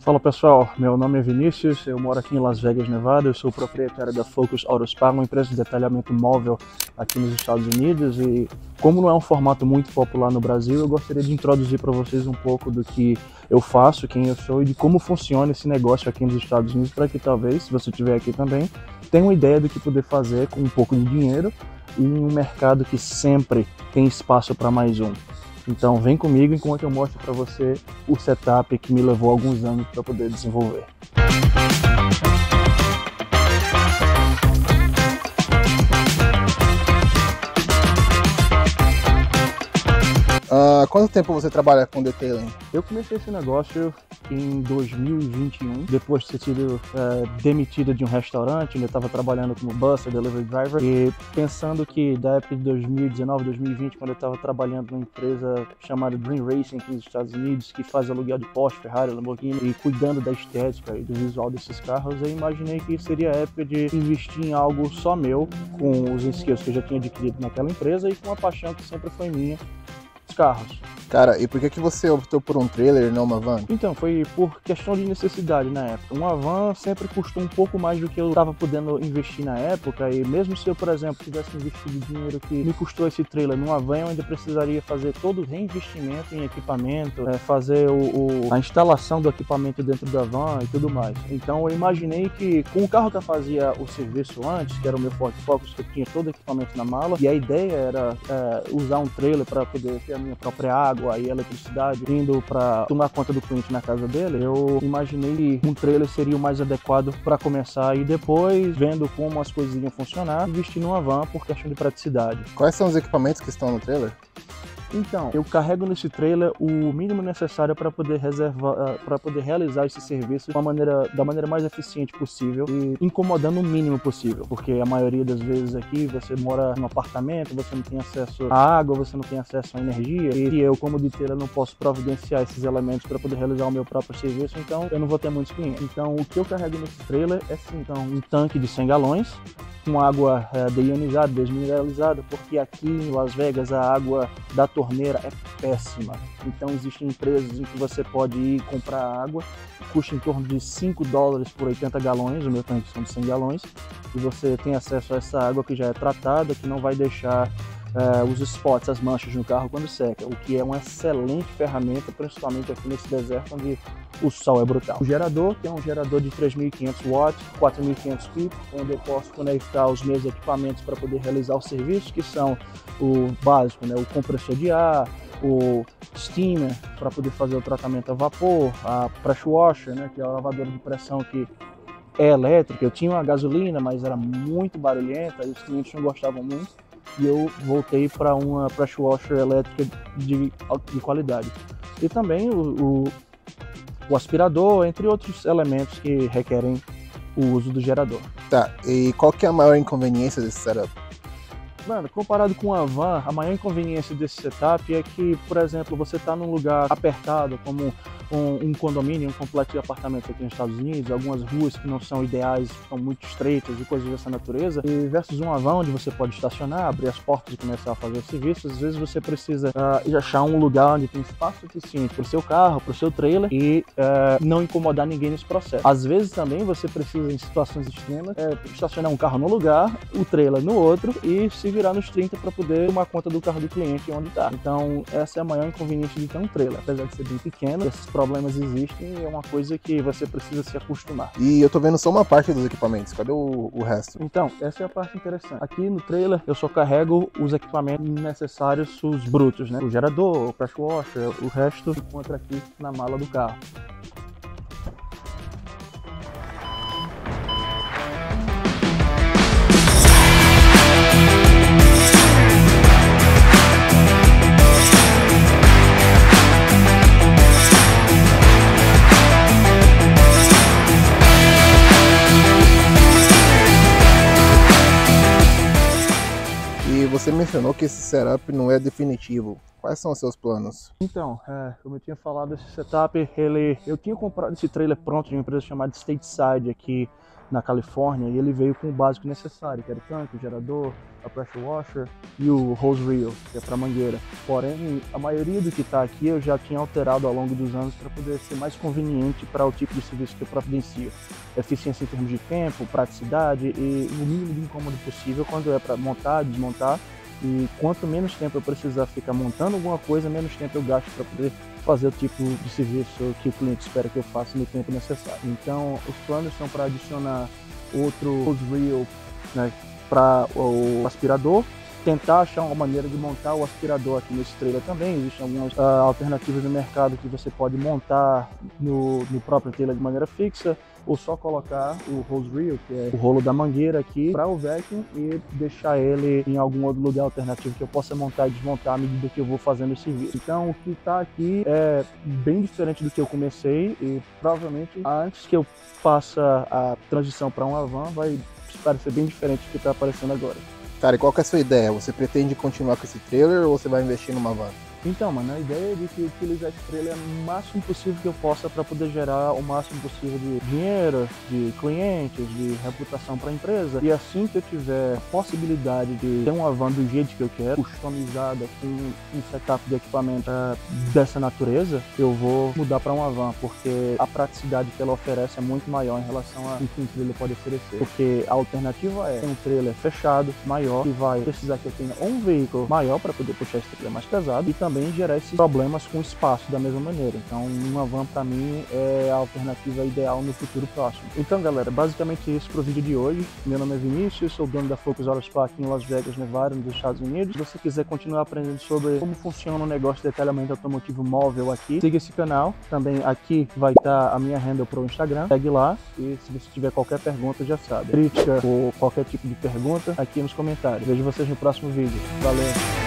Fala pessoal, meu nome é Vinícius, eu moro aqui em Las Vegas, Nevada, eu sou proprietário da Focus AutoSpa, uma empresa de detalhamento móvel aqui nos Estados Unidos, e como não é um formato muito popular no Brasil, eu gostaria de introduzir para vocês um pouco do que eu faço, quem eu sou e de como funciona esse negócio aqui nos Estados Unidos, para que talvez, se você estiver aqui também, tenha uma ideia do que poder fazer com um pouco de dinheiro e em um mercado que sempre tem espaço para mais um. Então vem comigo enquanto eu mostro para você o setup que me levou alguns anos para poder desenvolver. Quanto tempo você trabalha com detailing? Eu comecei esse negócio em 2021, depois de ter sido demitido de um restaurante, onde eu estava trabalhando como busser, delivery driver, e pensando que da época de 2019, 2020, quando eu estava trabalhando numa empresa chamada Dream Racing aqui nos Estados Unidos, que faz aluguel de Porsche, Ferrari, Lamborghini, e cuidando da estética e do visual desses carros, eu imaginei que seria a época de investir em algo só meu, com os skills que eu já tinha adquirido naquela empresa e com a paixão que sempre foi minha, os carros. Cara, e por que você optou por um trailer e não uma van? Então, foi por questão de necessidade na época. Uma van sempre custou um pouco mais do que eu estava podendo investir na época, e mesmo se eu, por exemplo, tivesse investido dinheiro que me custou esse trailer numa van, eu ainda precisaria fazer todo o reinvestimento em equipamento, fazer a instalação do equipamento dentro da van e tudo mais. Então eu imaginei que com o carro que eu fazia o serviço antes, que era o meu Ford Focus, que eu tinha todo o equipamento na mala, e a ideia era usar um trailer para poder ter a minha própria água e eletricidade indo para tomar conta do cliente na casa dele, eu imaginei que um trailer seria o mais adequado para começar, e depois, vendo como as coisas iam funcionar, investir numa van por questão de praticidade. Quais são os equipamentos que estão no trailer? Então, eu carrego nesse trailer o mínimo necessário para poder realizar esse serviço da maneira mais eficiente possível e incomodando o mínimo possível, porque a maioria das vezes aqui você mora num apartamento, você não tem acesso à água, você não tem acesso à energia, e eu, como detailer, não posso providenciar esses elementos para poder realizar o meu próprio serviço, então eu não vou ter muitos clientes. Então, o que eu carrego nesse trailer é sim, então, um tanque de 100 galões, com água deionizada, desmineralizada, porque aqui em Las Vegas a água da torneira é péssima. Então existem empresas em que você pode ir comprar água, custa em torno de $5 por 80 galões, o meu tanque são de 100 galões, e você tem acesso a essa água que já é tratada, que não vai deixar os spots, as manchas no carro quando seca, o que é uma excelente ferramenta, principalmente aqui nesse deserto onde o sol é brutal. O gerador, que é um gerador de 3.500 watts, 4.500 picos, onde eu posso conectar os meus equipamentos para poder realizar os serviços, que são o básico, né, o compressor de ar, o steamer para poder fazer o tratamento a vapor, a pressure washer, né, que é a lavadora de pressão que é elétrica. Eu tinha uma gasolina, mas era muito barulhenta e os clientes não gostavam muito, e eu voltei para uma pressure washer elétrica de qualidade. E também o aspirador, entre outros elementos que requerem o uso do gerador. Tá, e qual que é a maior inconveniência desse setup? Mano, comparado com a van, a maior inconveniência desse setup é que, por exemplo, você está num lugar apertado, como um condomínio, um complexo de apartamentos aqui nos Estados Unidos, algumas ruas que não são ideais, são muito estreitas e coisas dessa natureza, e versus uma van onde você pode estacionar, abrir as portas e começar a fazer o serviço. Às vezes você precisa achar um lugar onde tem espaço suficiente para o seu carro, para o seu trailer, e não incomodar ninguém nesse processo. Às vezes também você precisa, em situações extremas, estacionar um carro num lugar, o trailer no outro, e se virar nos 30 para poder tomar conta do carro do cliente onde está. Então essa é a maior inconveniência de ter um trailer. Apesar de ser bem pequeno, esses problemas existem e é uma coisa que você precisa se acostumar. E eu tô vendo só uma parte dos equipamentos, cadê o resto? Então, essa é a parte interessante. Aqui no trailer eu só carrego os equipamentos necessários, os brutos, né? O gerador, o pressure washer, o resto encontra aqui na mala do carro. Você mencionou que esse setup não é definitivo. Quais são os seus planos? Então, como eu tinha falado, esse setup, eu tinha comprado esse trailer pronto de uma empresa chamada Stateside aqui na Califórnia, e ele veio com o básico necessário, que era o tanque, o gerador, a pressure washer e o hose reel, que é para mangueira. Porém, a maioria do que está aqui eu já tinha alterado ao longo dos anos para poder ser mais conveniente para o tipo de serviço que eu providencio. Eficiência em termos de tempo, praticidade e o mínimo de incômodo possível quando é para montar, desmontar. E quanto menos tempo eu precisar ficar montando alguma coisa, menos tempo eu gasto para poder fazer o tipo de serviço que o cliente espera que eu faça no tempo necessário. Então, os planos são para adicionar outro hose reel, né, para o aspirador, tentar achar uma maneira de montar o aspirador aqui nesse trailer também. Existem algumas alternativas no mercado que você pode montar no próprio trailer de maneira fixa, ou só colocar o hose reel, que é o rolo da mangueira aqui, para o vacuum e deixar ele em algum outro lugar alternativo que eu possa montar e desmontar à medida que eu vou fazendo o serviço. Então o que está aqui é bem diferente do que eu comecei e provavelmente antes que eu faça a transição para uma van vai parecer bem diferente do que está aparecendo agora. Cara, e qual que é a sua ideia? Você pretende continuar com esse trailer ou você vai investir numa van? Então, mano, a ideia é de que utilizar esse trailer o máximo possível que eu possa para poder gerar o máximo possível de dinheiro, de clientes, de reputação para a empresa. E assim que eu tiver a possibilidade de ter uma van do jeito que eu quero, customizada, com um setup de equipamento dessa natureza, eu vou mudar para uma van, porque a praticidade que ela oferece é muito maior em relação a que um trailer pode oferecer. Porque a alternativa é ter um trailer fechado, maior, que vai precisar que eu tenha um veículo maior para poder puxar esse trailer mais pesado e também gerar esses problemas com espaço da mesma maneira. Então uma van para mim é a alternativa ideal no futuro próximo. Então galera, basicamente isso pro vídeo de hoje. Meu nome é Vinícius, sou dono da Focus Auto Spa aqui em Las Vegas, Nevada, nos Estados Unidos. Se você quiser continuar aprendendo sobre como funciona o negócio de detalhamento automotivo móvel aqui, siga esse canal. Também aqui vai estar a minha handle pro Instagram, segue lá e se você tiver qualquer pergunta já sabe. Crítica ou qualquer tipo de pergunta aqui nos comentários. Vejo vocês no próximo vídeo. Valeu!